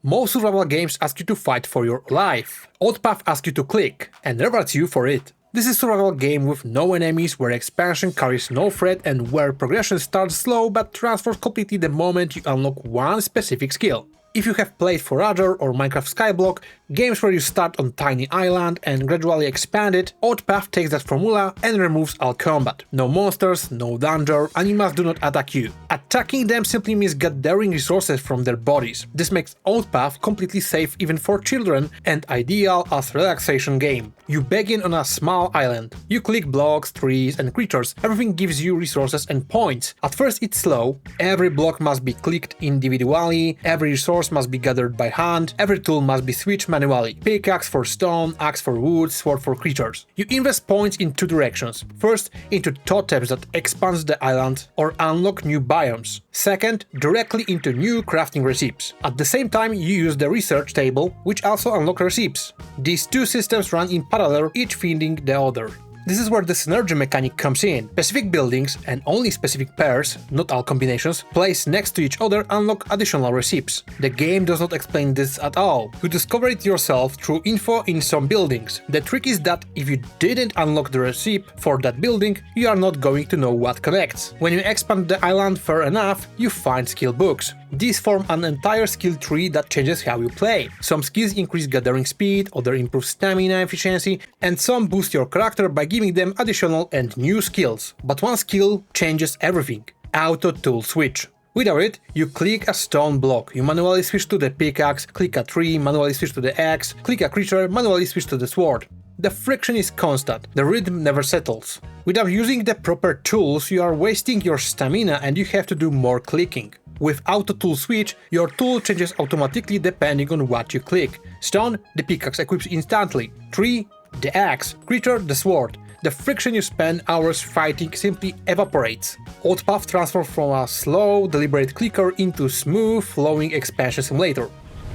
Most survival games ask you to fight for your life. Outpath asks you to click, and rewards you for it. This is a survival game with no enemies, where expansion carries no threat and where progression starts slow but transfers completely the moment you unlock one specific skill. If you have played Forager or Minecraft Skyblock, games where you start on tiny island and gradually expand it, Outpath takes that formula and removes all combat. No monsters, no danger, animals do not attack you. Attacking them simply means gathering resources from their bodies. This makes Outpath completely safe even for children and ideal as relaxation game. You begin on a small island. You click blocks, trees and creatures, everything gives you resources and points. At first it's slow, every block must be clicked individually, every resource must be gathered by hand, every tool must be switched manually. Pickaxe for stone, axe for wood, sword for creatures. You invest points in two directions. First, into totems that expand the island or unlock new biomes. Second, directly into new crafting recipes. At the same time, you use the research table, which also unlocks recipes. These two systems run in parallel, each feeding the other. This is where the synergy mechanic comes in. Specific buildings, and only specific pairs, not all combinations, placed next to each other unlock additional recipes. The game does not explain this at all. You discover it yourself through info in some buildings. The trick is that if you didn't unlock the recipe for that building, you are not going to know what connects. When you expand the island far enough, you find skill books. These form an entire skill tree that changes how you play. Some skills increase gathering speed, others improve stamina efficiency, and some boost your character by giving them additional and new skills. But one skill changes everything: auto tool switch. Without it, you click a stone block, you manually switch to the pickaxe, click a tree, manually switch to the axe, click a creature, manually switch to the sword. The friction is constant, the rhythm never settles. Without using the proper tools, you are wasting your stamina and you have to do more clicking. With auto tool switch, your tool changes automatically depending on what you click. Stone, the pickaxe equips instantly. Tree, the axe. Creature, the sword. The friction you spend hours fighting simply evaporates. Outpath transforms from a slow, deliberate clicker into smooth, flowing expansion simulator.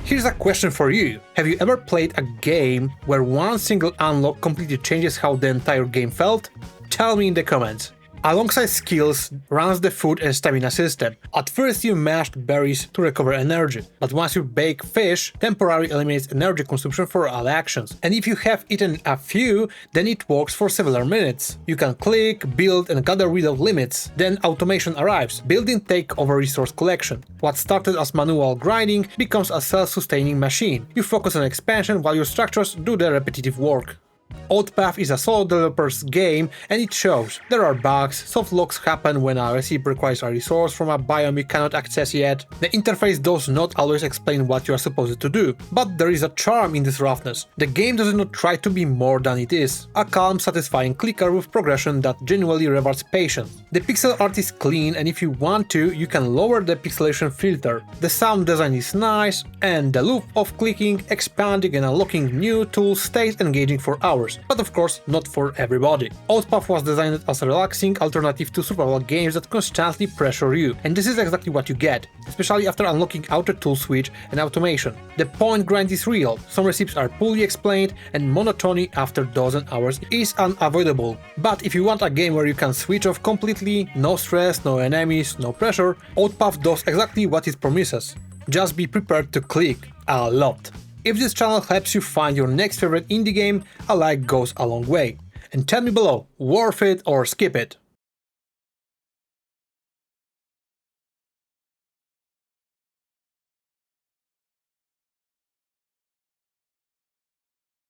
Here's a question for you. Have you ever played a game where one single unlock completely changes how the entire game felt? Tell me in the comments. Alongside skills runs the food and stamina system. At first you mashed berries to recover energy, but once you bake fish, temporarily eliminates energy consumption for all actions. And if you have eaten a few, then it works for several minutes. You can click, build and gather without limits. Then automation arrives. Building takes over resource collection. What started as manual grinding becomes a self-sustaining machine. You focus on expansion while your structures do the repetitive work. Outpath is a solo developer's game and it shows. There are bugs, soft locks happen when a recipe requires a resource from a biome you cannot access yet. The interface does not always explain what you are supposed to do, but there is a charm in this roughness. The game does not try to be more than it is. A calm, satisfying clicker with progression that genuinely rewards patience. The pixel art is clean and if you want to, you can lower the pixelation filter. The sound design is nice and the loop of clicking, expanding and unlocking new tools stays engaging for hours. But of course, not for everybody. Outpath was designed as a relaxing alternative to survival games that constantly pressure you, and this is exactly what you get, especially after unlocking auto tool switch and automation. The point grind is real, some recipes are poorly explained, and monotony after dozen hours is unavoidable. But if you want a game where you can switch off completely, no stress, no enemies, no pressure, Outpath does exactly what it promises. Just be prepared to click a lot. If this channel helps you find your next favorite indie game, a like goes a long way. And tell me below, worth it or skip it?